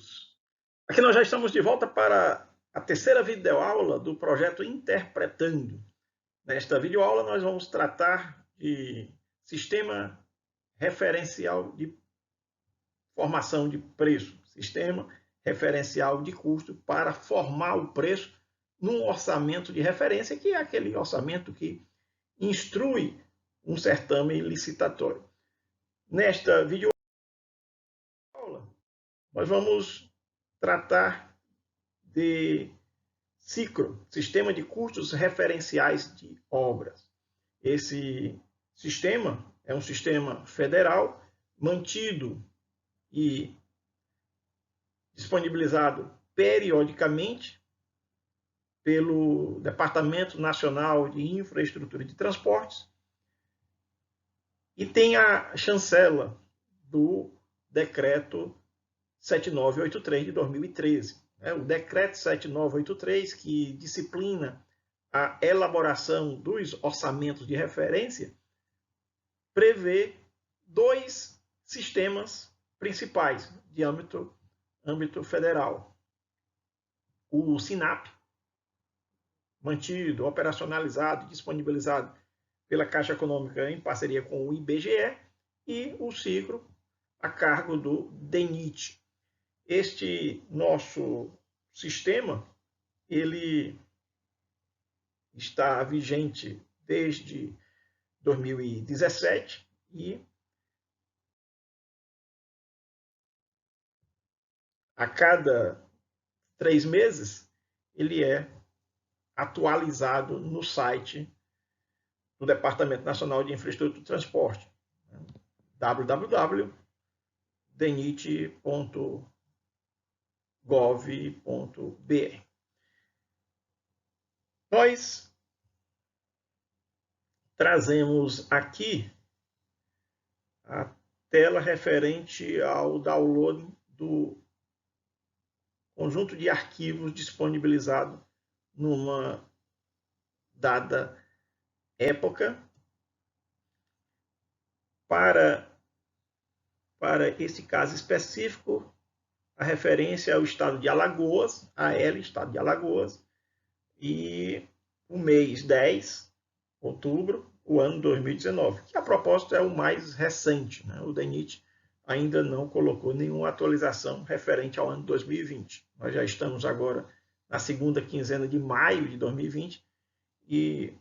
amigos! Aqui nós já estamos de volta para a terceira videoaula do projeto Interpretando. Nesta videoaula nós vamos tratar de sistema referencial de formação de preço, sistema referencial de custo para formar o preço num orçamento de referência, que é aquele orçamento que instrui um certame licitatório. Nesta videoaula, nós vamos tratar de SICRO, Sistema de Custos Referenciais de Obras. Esse sistema é um sistema federal mantido e disponibilizado periodicamente pelo Departamento Nacional de Infraestrutura de Transportes e tem a chancela do Decreto 7983 de 2013. O Decreto 7983, que disciplina a elaboração dos orçamentos de referência, prevê dois sistemas principais de âmbito federal. O SINAP, mantido, operacionalizado e disponibilizado pela Caixa Econômica em parceria com o IBGE, e o SICRO, a cargo do DENIT. Este nosso sistema, ele está vigente desde 2017 e a cada 3 meses ele é atualizado no site do Departamento Nacional de Infraestrutura e Transporte, www.denit.gov.br. Nós trazemos aqui a tela referente ao download do conjunto de arquivos disponibilizado numa dada época para esse caso específico, a referência é o estado de Alagoas, AL, estado de Alagoas, e o mês 10, outubro, o ano 2019, que a propósito é o mais recente. O DENIT ainda não colocou nenhuma atualização referente ao ano 2020. Nós já estamos agora na segunda quinzena de maio de 2020 e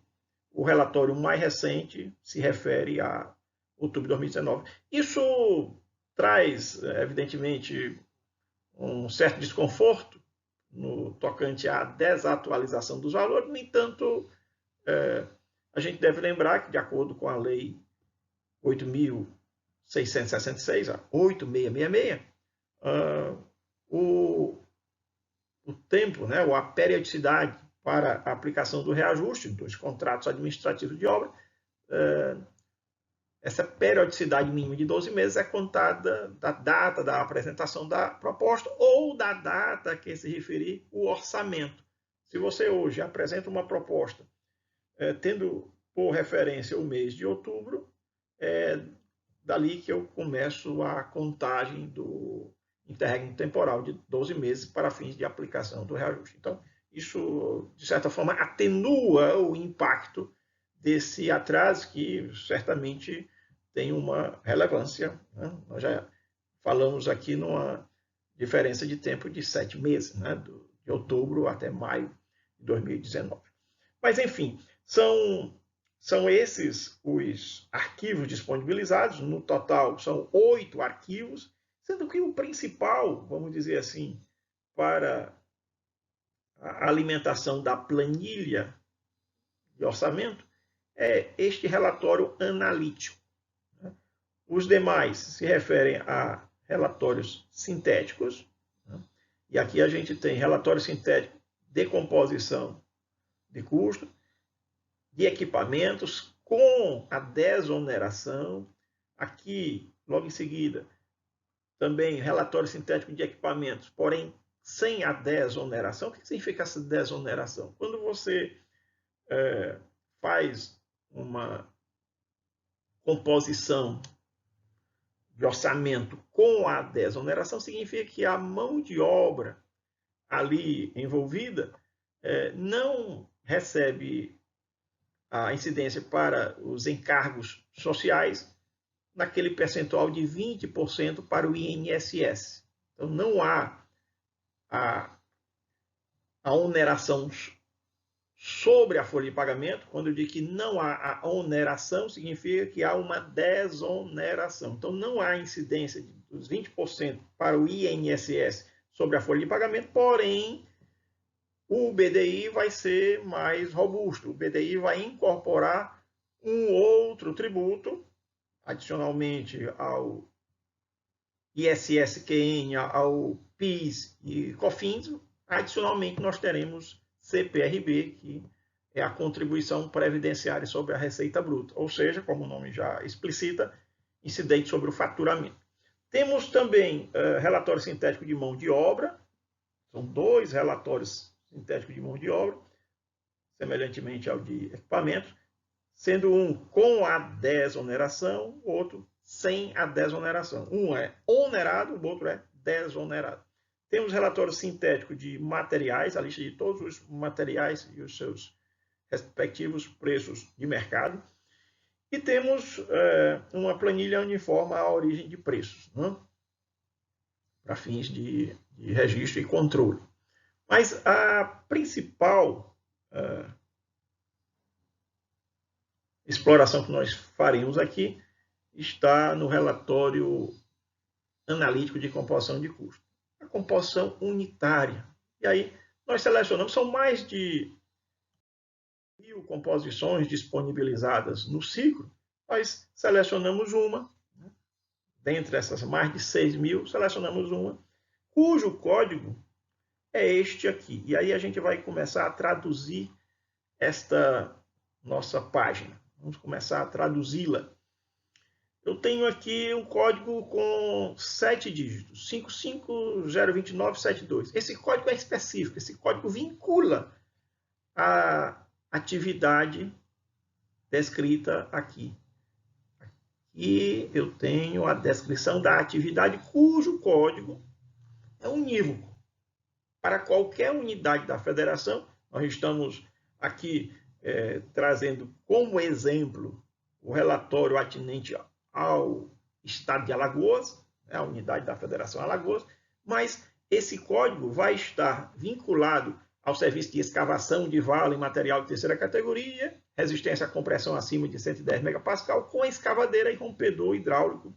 o relatório mais recente se refere a outubro de 2019. Isso traz, evidentemente, um certo desconforto no tocante à desatualização dos valores. No entanto, a gente deve lembrar que, de acordo com a Lei 8.666, a 8666, o tempo, ou a periodicidade para a aplicação do reajuste dos contratos administrativos de obra, essa periodicidade mínima de 12 meses é contada da data da apresentação da proposta ou da data a que se referir o orçamento. Se você hoje apresenta uma proposta tendo por referência o mês de outubro, é dali que eu começo a contagem do interregno temporal de 12 meses para fins de aplicação do reajuste. Então, isso, de certa forma, atenua o impacto desse atraso, que certamente tem uma relevância. Nós já falamos aqui numa diferença de tempo de 7 meses, de outubro até maio de 2019. Mas, enfim, são esses os arquivos disponibilizados. No total, são 8 arquivos, sendo que o principal, vamos dizer assim, para a alimentação da planilha de orçamento é este relatório analítico. Os demais se referem a relatórios sintéticos, e aqui a gente tem relatório sintético de composição de custo, de equipamentos com a desoneração. Aqui, logo em seguida, também relatório sintético de equipamentos, porém sem a desoneração. O que significa essa desoneração? Quando você faz uma composição de orçamento com a desoneração significa que a mão de obra ali envolvida não recebe a incidência para os encargos sociais naquele percentual de 20% para o INSS. Então, não há a oneração sobre a folha de pagamento. Quando eu digo que não há a oneração, significa que há uma desoneração. Então, não há incidência dos 20% para o INSS sobre a folha de pagamento, porém, o BDI vai ser mais robusto. O BDI vai incorporar um outro tributo, adicionalmente ao ISSQN, ao PIS e COFINS. Adicionalmente, nós teremos CPRB, que é a contribuição previdenciária sobre a receita bruta, ou seja, como o nome já explicita, incidente sobre o faturamento. Temos também relatório sintético de mão de obra, são 2 relatórios sintéticos de mão de obra, semelhantemente ao de equipamentos, sendo um com a desoneração, o outro sem a desoneração. Um é onerado, o outro é desonerado. Temos relatório sintético de materiais, a lista de todos os materiais e os seus respectivos preços de mercado. E temos uma planilha uniforme à origem de preços, né? Para fins de registro e controle. Mas a principal exploração que nós faremos aqui está no relatório analítico de composição de custo. A composição unitária. E aí nós selecionamos, são mais de 1.000 composições disponibilizadas no ciclo, nós selecionamos uma, dentre essas mais de 6.000, selecionamos uma, cujo código é este aqui. E aí a gente vai começar a traduzir esta nossa página. Vamos começar a traduzi-la. Eu tenho aqui um código com 7 dígitos, 5502972. Esse código é específico, esse código vincula a atividade descrita aqui. Aqui eu tenho a descrição da atividade cujo código é unívoco. Para qualquer unidade da federação, nós estamos aqui trazendo como exemplo o relatório atinente ao estado de Alagoas, a unidade da Federação Alagoas, mas esse código vai estar vinculado ao serviço de escavação de vala em material de terceira categoria, resistência à compressão acima de 110 megapascal, com a escavadeira e rompedor hidráulico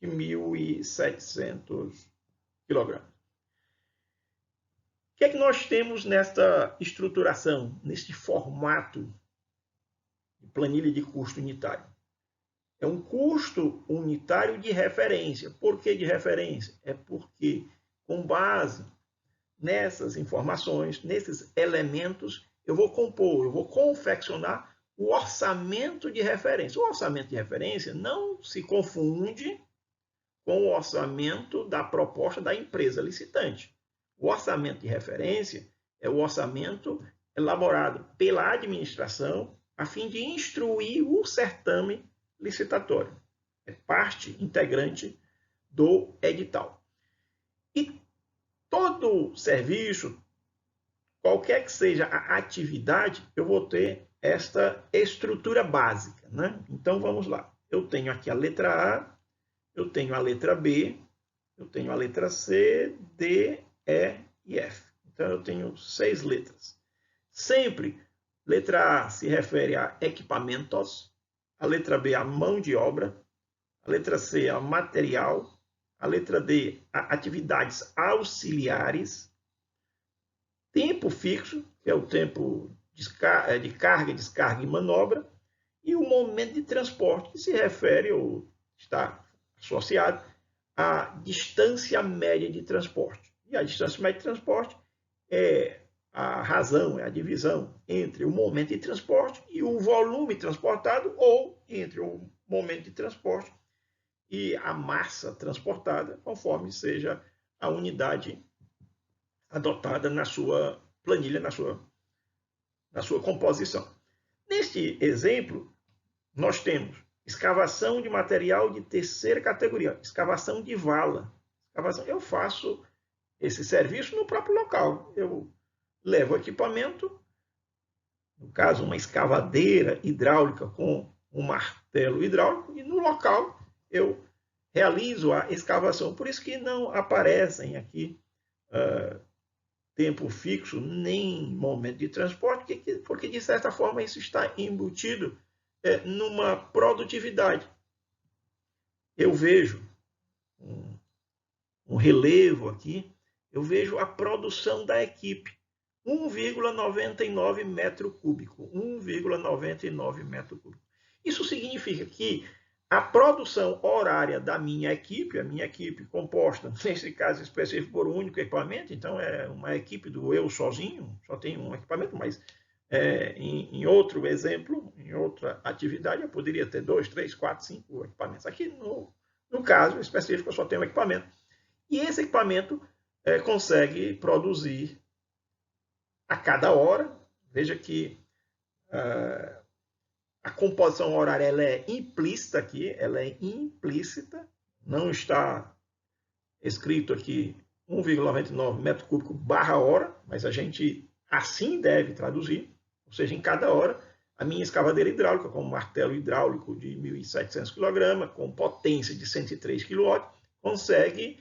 de 1.700 kg. O que é que nós temos nesta estruturação, neste formato de planilha de custo unitário? É um custo unitário de referência. Por que de referência? É porque, com base nessas informações, nesses elementos, eu vou compor, eu vou confeccionar o orçamento de referência. O orçamento de referência não se confunde com o orçamento da proposta da empresa licitante. O orçamento de referência é o orçamento elaborado pela administração a fim de instruir o certame licitatório. É parte integrante do edital. E todo serviço, qualquer que seja a atividade, eu vou ter esta estrutura básica, né? Então vamos lá. Eu tenho aqui a letra A, eu tenho a letra B, eu tenho a letra C, D, E e F. Então eu tenho 6 letras. Sempre, letra A se refere a equipamentos, a letra B a mão de obra, a letra C a material, a letra D a atividades auxiliares, tempo fixo, que é o tempo de carga, descarga e manobra, e o momento de transporte, que se refere ou está associado à distância média de transporte. E a distância média de transporte é a razão, é a divisão entre o momento de transporte e o volume transportado, ou entre o momento de transporte e a massa transportada, conforme seja a unidade adotada na sua planilha, na sua composição. Neste exemplo, nós temos escavação de material de terceira categoria, escavação de vala. Eu faço esse serviço no próprio local. Eu levo o equipamento, no caso, uma escavadeira hidráulica com um martelo hidráulico, e no local eu realizo a escavação. Por isso que não aparecem aqui tempo fixo, nem momento de transporte, porque de certa forma isso está embutido numa produtividade. Eu vejo um relevo aqui, eu vejo a produção da equipe, 1,99 metro cúbico, 1,99 metro cúbico. Isso significa que a produção horária da minha equipe, a minha equipe composta, nesse caso específico, por um único equipamento, então é uma equipe do eu sozinho, só tenho um equipamento, mas em outro exemplo, em outra atividade, eu poderia ter 2, 3, 4, 5 equipamentos. Aqui, no caso específico, eu só tenho um equipamento. E esse equipamento consegue produzir a cada hora. Veja que a composição horária ela é implícita aqui, ela é implícita, não está escrito aqui 1,99 metro cúbico barra hora, mas a gente assim deve traduzir, ou seja, em cada hora, a minha escavadeira hidráulica, com um martelo hidráulico de 1.700 kg, com potência de 103 kW, consegue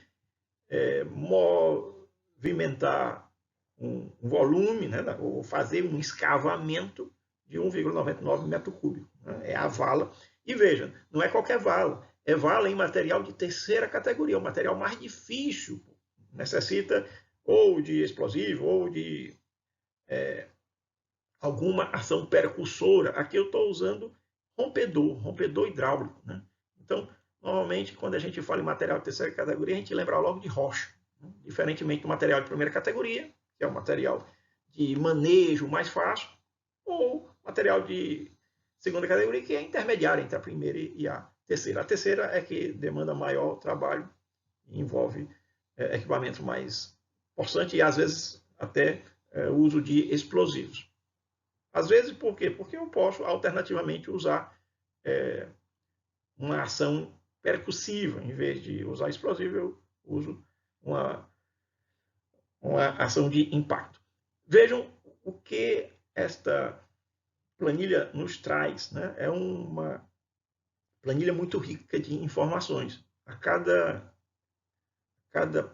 movimentar um volume, né, ou fazer um escavamento de 1,99 metro cúbico. Né? É a vala. E veja, não é qualquer vala. É vala em material de terceira categoria, o material mais difícil. Necessita ou de explosivo ou de alguma ação percussora. Aqui eu estou usando rompedor hidráulico. Né? Então, normalmente, quando a gente fala em material de terceira categoria, a gente lembra logo de rocha. Né? Diferentemente do material de primeira categoria, que é um material de manejo mais fácil, ou material de segunda categoria, que é intermediária entre a primeira e a terceira. A terceira é que demanda maior trabalho, envolve equipamentos mais forçantes e, às vezes, até o uso de explosivos. Às vezes, por quê? Porque eu posso, alternativamente, usar uma ação percussiva. Em vez de usar explosivo, eu uso uma ação de impacto. Vejam o que esta planilha nos traz. Né? É uma planilha muito rica de informações. A cada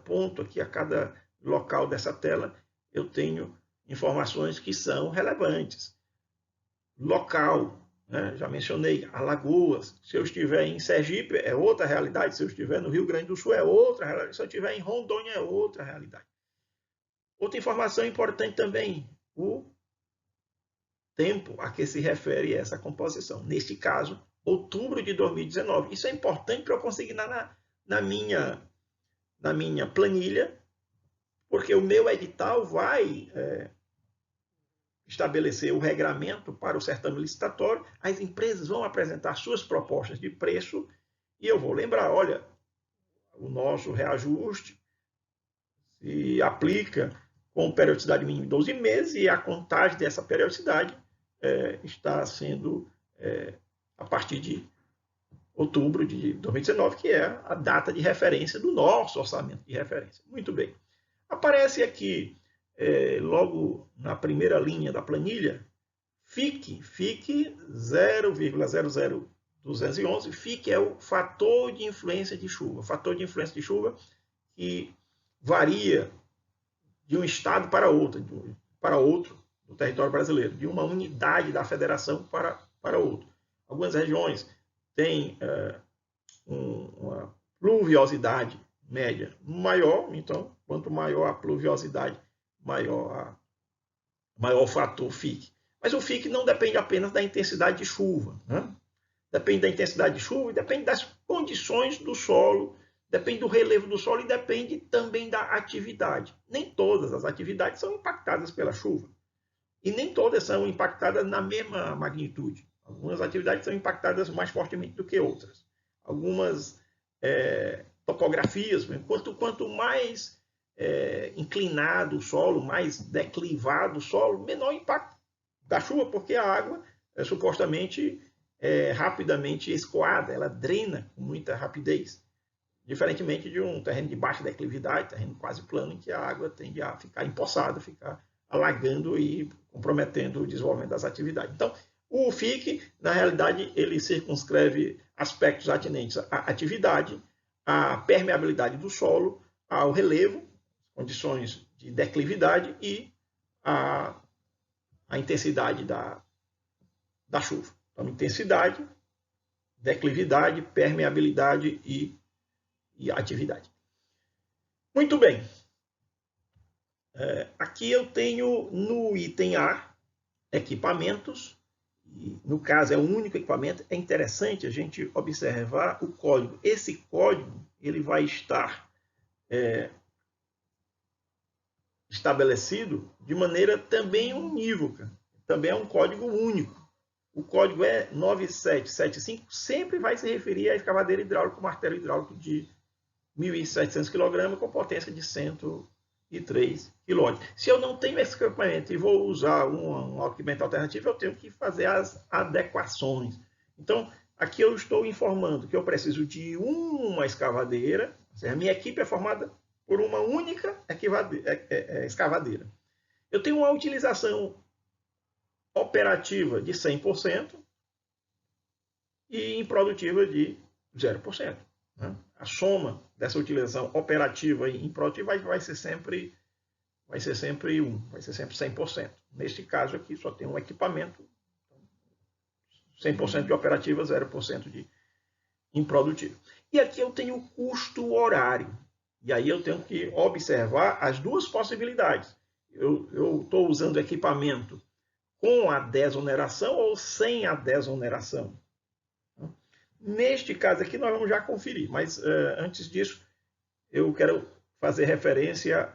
ponto aqui, a cada local dessa tela, eu tenho informações que são relevantes. Local, né? Já mencionei, Alagoas. Se eu estiver em Sergipe, é outra realidade. Se eu estiver no Rio Grande do Sul, é outra realidade. Se eu estiver em Rondônia, é outra realidade. Outra informação importante também, o tempo a que se refere essa composição. Neste caso, outubro de 2019. Isso é importante para eu conseguir na minha planilha, porque o meu edital vai estabelecer o regramento para o certame licitatório, as empresas vão apresentar suas propostas de preço e eu vou lembrar, olha, o nosso reajuste se aplica com periodicidade mínima de 12 meses e a contagem dessa periodicidade está sendo a partir de outubro de 2019, que é a data de referência do nosso orçamento de referência. Muito bem. Aparece aqui, logo na primeira linha da planilha, FIC 0,00211. FIC é o fator de influência de chuva. O fator de influência de chuva que varia de um estado para outro do território brasileiro, de uma unidade da federação para outro. Algumas regiões têm uma pluviosidade média maior, então, quanto maior a pluviosidade, maior o fator FIC. Mas o FIC não depende apenas da intensidade de chuva. Né? Depende da intensidade de chuva e depende das condições do solo, depende do relevo do solo e depende também da atividade. Nem todas as atividades são impactadas pela chuva. E nem todas são impactadas na mesma magnitude. Algumas atividades são impactadas mais fortemente do que outras. Algumas topografias, quanto mais inclinado o solo, mais declivado o solo, menor o impacto da chuva, porque a água supostamente é rapidamente escoada, ela drena com muita rapidez. Diferentemente de um terreno de baixa declividade, terreno quase plano, em que a água tende a ficar empoçada, ficar alagando e comprometendo o desenvolvimento das atividades. Então, o FIC, na realidade, ele circunscreve aspectos atinentes à atividade, à permeabilidade do solo, ao relevo, condições de declividade e a intensidade da chuva. Então, intensidade, declividade, permeabilidade e atividade. Muito bem. Aqui eu tenho no item A, equipamentos. E, no caso, é o único equipamento. É interessante a gente observar o código. Esse código ele vai estar estabelecido de maneira também unívoca. Também é um código único. O código é 9775, sempre vai se referir à escavadeira hidráulica, martelo hidráulico de 1.700 kg com potência de 103 kW. Se eu não tenho esse equipamento e vou usar um equipamento alternativo, eu tenho que fazer as adequações. Então, aqui eu estou informando que eu preciso de uma escavadeira, ou seja, a minha equipe é formada por uma única escavadeira. Eu tenho uma utilização operativa de 100% e improdutiva de 0%. Né? A soma dessa utilização operativa e improdutiva vai ser sempre 1, vai ser sempre 100%. Neste caso aqui só tem um equipamento, 100% de operativa, 0% de improdutiva. E aqui eu tenho o custo horário. E aí eu tenho que observar as duas possibilidades. Eu estou usando equipamento com a desoneração ou sem a desoneração. Neste caso aqui, nós vamos já conferir, mas antes disso, eu quero fazer referência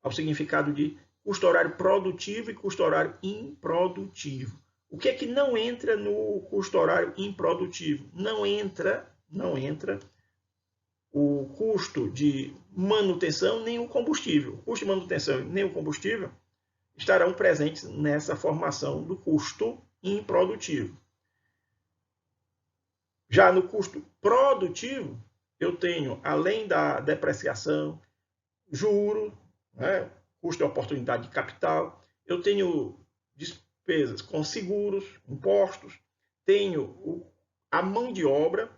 ao significado de custo horário produtivo e custo horário improdutivo. O que é que não entra no custo horário improdutivo? Não entra o custo de manutenção nem o combustível. O custo de manutenção nem o combustível estarão presentes nessa formação do custo improdutivo. Já no custo produtivo, eu tenho, além da depreciação, juro, né, custo de oportunidade de capital, eu tenho despesas com seguros, impostos, tenho a mão de obra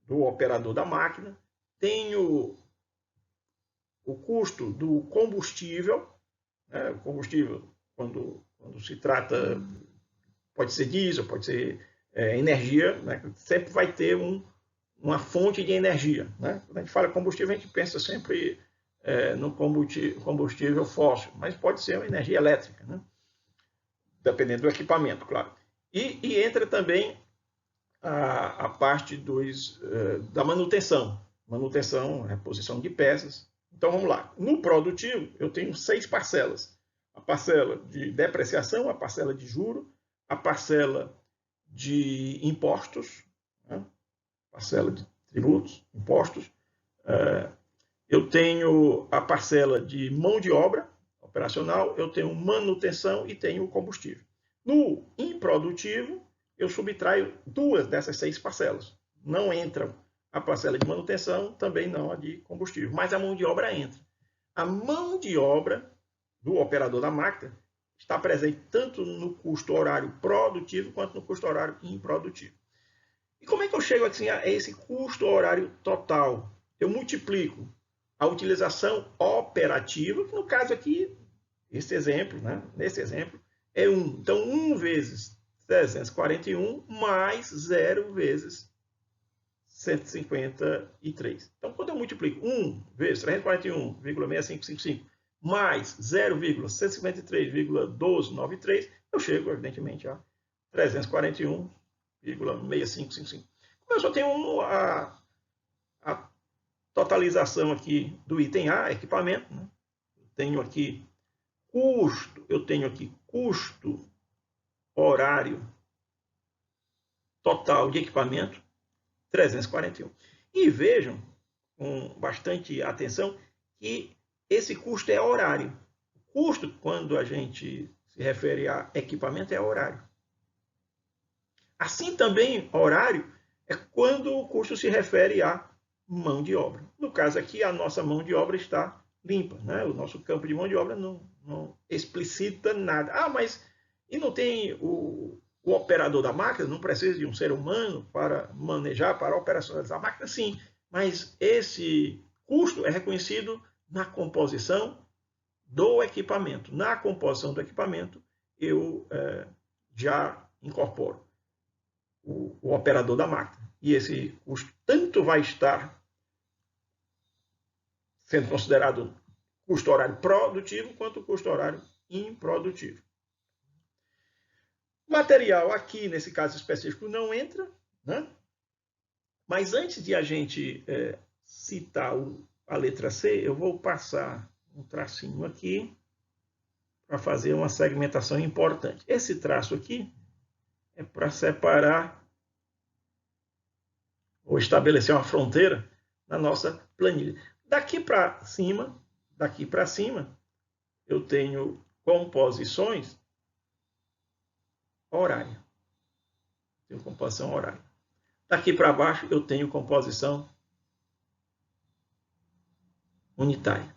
do operador da máquina, tenho o custo do combustível, né, o combustível, quando se trata, pode ser diesel, pode ser energia, né, sempre vai ter uma fonte de energia. Né? Quando a gente fala combustível, a gente pensa sempre no combustível fóssil, mas pode ser uma energia elétrica, né? Dependendo do equipamento, claro. E entra também a parte da manutenção. Manutenção, reposição de peças. Então, vamos lá. No produtivo, eu tenho 6 parcelas. A parcela de depreciação, a parcela de juro, a parcela de impostos, né? Parcela de tributos, impostos. Eu tenho a parcela de mão de obra operacional, eu tenho manutenção e tenho o combustível. No improdutivo, eu subtraio 2 dessas 6 parcelas. Não entram a parcela de manutenção, também não a de combustível, mas a mão de obra entra. A mão de obra do operador da máquina está presente tanto no custo horário produtivo quanto no custo horário improdutivo. E como é que eu chego assim, a esse custo horário total? Eu multiplico a utilização operativa, que no caso aqui, nesse exemplo, é 1. Então, 1 vezes 341 mais 0 vezes 153. Então, quando eu multiplico 1 vezes 341,6555 mais 0,153,1293, eu chego, evidentemente, a 341,6555. Como eu só tenho a totalização aqui do item A, equipamento, né? Eu tenho aqui custo horário total de equipamento, 341. E vejam, com bastante atenção, que esse custo é horário. O custo, quando a gente se refere a equipamento, é horário. Assim também, horário é quando o custo se refere à mão de obra. No caso aqui, a nossa mão de obra está limpa, né? O nosso campo de mão de obra não explicita nada. Ah, mas e não tem o operador da máquina? Não precisa de um ser humano para manejar, para operacionalizar a máquina? Sim, mas esse custo é reconhecido na composição do equipamento. Na composição do equipamento, eu já incorporo o operador da máquina. E esse custo tanto vai estar sendo considerado custo horário produtivo quanto custo horário improdutivo. Material aqui, nesse caso específico, não entra, né? Mas antes de a gente citar a letra C, eu vou passar um tracinho aqui para fazer uma segmentação importante. Esse traço aqui é para separar ou estabelecer uma fronteira na nossa planilha. Daqui para cima, eu tenho composições horária. Tenho composição horária. Daqui para baixo eu tenho composição unitária.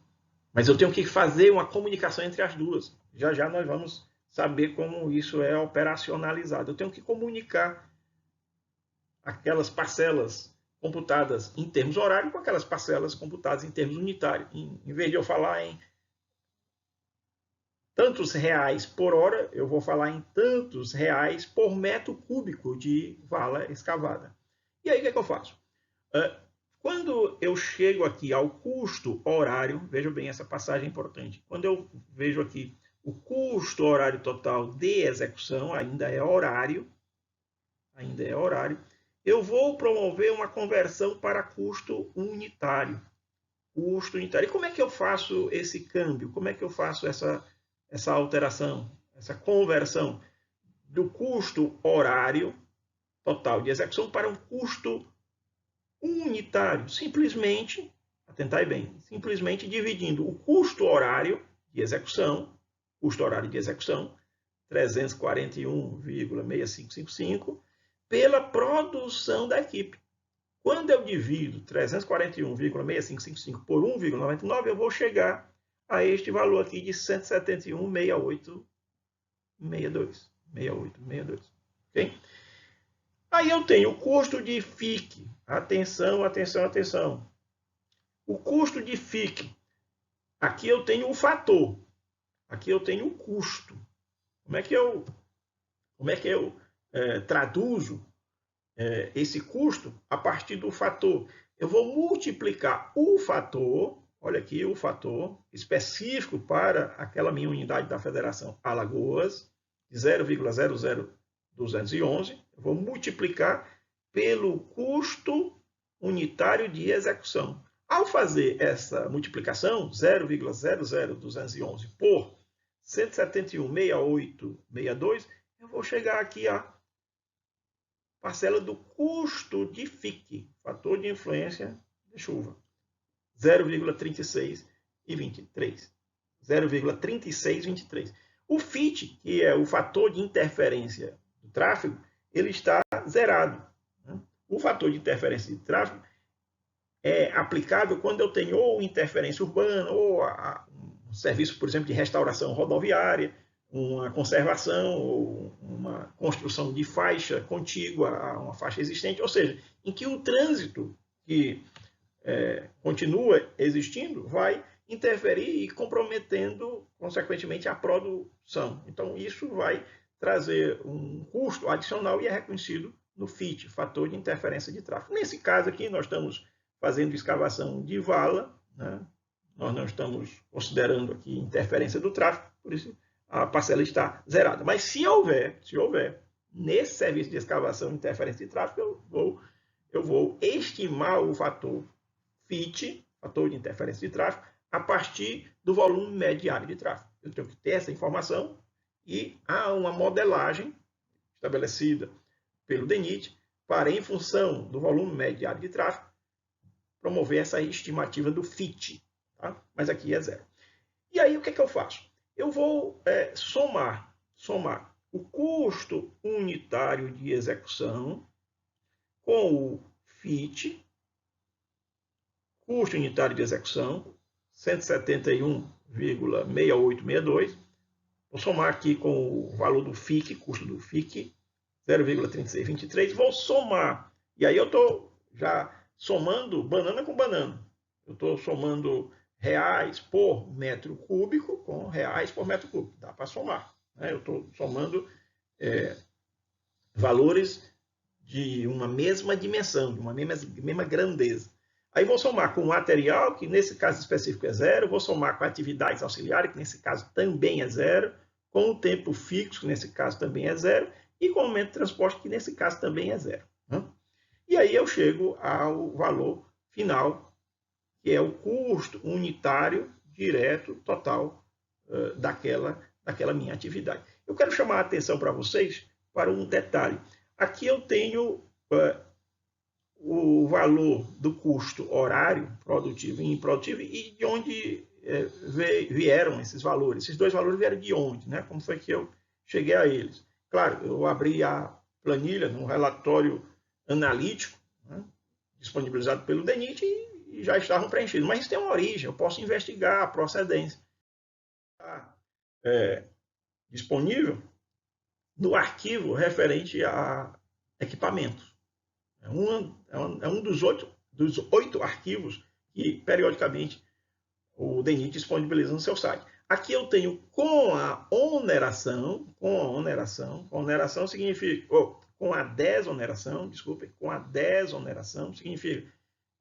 Mas eu tenho que fazer uma comunicação entre as duas. Já já nós vamos saber como isso é operacionalizado. Eu tenho que comunicar aquelas parcelas computadas em termos horários com aquelas parcelas computadas em termos unitários. Em vez de eu falar em tantos reais por hora, eu vou falar em tantos reais por metro cúbico de vala escavada. E aí o que eu faço? Quando eu chego aqui ao custo horário, veja bem essa passagem importante. Quando eu vejo aqui o custo horário total de execução, ainda é horário, eu vou promover uma conversão para custo unitário. E como é que eu faço esse câmbio? Como é que eu faço essa alteração, essa conversão do custo horário total de execução para um custo unitário? Simplesmente, atentai bem, simplesmente dividindo o custo horário de execução, 341,6555, pela produção da equipe. Quando eu divido 341,6555 por 1,99, eu vou chegar a este valor aqui de 171,6862. Ok? Aí eu tenho o custo de FIC. Atenção, atenção, atenção. O custo de FIC. Aqui eu tenho o fator. Aqui eu tenho o custo. Como é que eu traduzo esse custo a partir do fator? Eu vou multiplicar o fator, olha aqui o fator específico para aquela minha unidade da Federação Alagoas, de 0,00211, eu vou multiplicar pelo custo unitário de execução. Ao fazer essa multiplicação, 0,00211 por 171,6862, eu vou chegar aqui a parcela do custo de FIC, fator de influência de chuva, 0,3623. 0,3623. O FIT, que é o fator de interferência do tráfego, ele está zerado. O fator de interferência de tráfego é aplicável quando eu tenho ou interferência urbana, ou um serviço, por exemplo, de restauração rodoviária, uma conservação ou uma construção de faixa contígua a uma faixa existente, ou seja, em que o trânsito que continua existindo vai interferir e comprometendo, consequentemente, a produção. Então, isso vai trazer um custo adicional e é reconhecido no FIT, fator de interferência de tráfego. Nesse caso aqui, nós estamos fazendo escavação de vala, né? Nós não estamos considerando aqui interferência do tráfego, por isso a parcela está zerada. Mas se houver nesse serviço de escavação interferência de tráfego, eu vou estimar o fator FIT, fator de interferência de tráfego, a partir do volume médio diário de tráfego. Eu tenho que ter essa informação e há uma modelagem estabelecida pelo DENIT para, em função do volume médio diário de tráfego, promover essa estimativa do FIT. Tá? Mas aqui é zero. E aí o que eu faço? Eu vou somar o custo unitário de execução com o FIT, custo unitário de execução, 171,6862. Vou somar aqui com o valor do FIC, custo do FIC, 0,3623. Vou somar, e aí eu estou já somando banana com banana. Eu estou somando reais por metro cúbico com reais por metro cúbico. Dá para somar. Né? Eu estou somando valores de uma mesma dimensão, de uma mesma grandeza. Aí vou somar com o material, que nesse caso específico é zero, vou somar com atividades auxiliares, que nesse caso também é zero, com o tempo fixo, que nesse caso também é zero, e com o aumento de transporte, que nesse caso também é zero. Né? E aí eu chego ao valor final, que é o custo unitário direto total daquela minha atividade. Eu quero chamar a atenção para vocês para um detalhe. Aqui eu tenho o valor do custo horário, produtivo e improdutivo, e de onde vieram esses valores. Esses dois valores vieram de onde? Né? Como foi que eu cheguei a eles? Claro, eu abri a planilha num relatório analítico, né, disponibilizado pelo DENIT, e já estavam preenchidos. Mas isso tem uma origem, eu posso investigar a procedência. Está disponível no arquivo referente a equipamentos. É um dos oito arquivos que, periodicamente, o DENIT disponibiliza no seu site. Aqui eu tenho com a oneração significa, com a desoneração, significa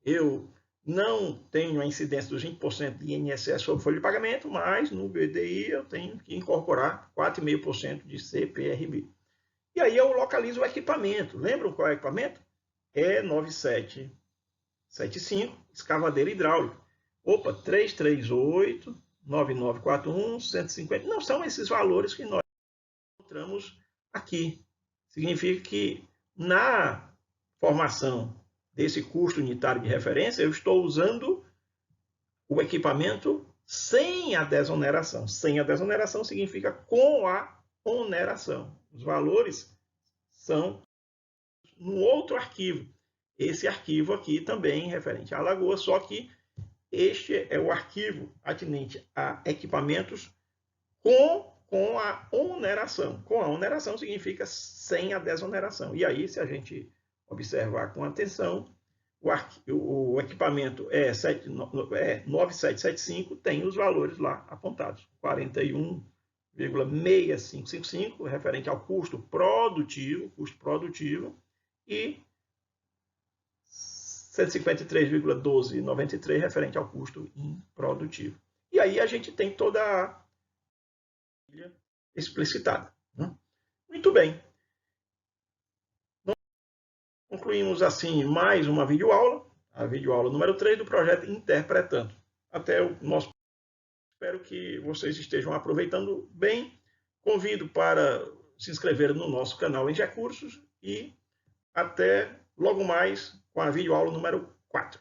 eu não tenho a incidência dos 20% de INSS sobre folha de pagamento, mas no BDI eu tenho que incorporar 4,5% de CPRB. E aí eu localizo o equipamento. Lembram qual é o equipamento? E9775, escavadeira hidráulica. Opa, 338, 9941, 150. Não são esses valores que nós encontramos aqui. Significa que na formação desse custo unitário de referência, eu estou usando o equipamento sem a desoneração. Sem a desoneração significa com a oneração. Os valores são no outro arquivo. Esse arquivo aqui também referente à Alagoa, só que este é o arquivo atinente a equipamentos com a oneração. Com a oneração significa sem a desoneração. E aí, se a gente observar com atenção, o equipamento 9775 tem os valores lá apontados. 41,6555, referente ao custo produtivo, e 153,1293 referente ao custo improdutivo. E aí a gente tem toda a explicitada. Né? Muito bem. Concluímos assim mais uma videoaula, a videoaula número 3 do projeto Interpretando. Até o nosso. Espero que vocês estejam aproveitando bem. Convido para se inscrever no nosso canal em Recursos e até logo mais com a videoaula número 4.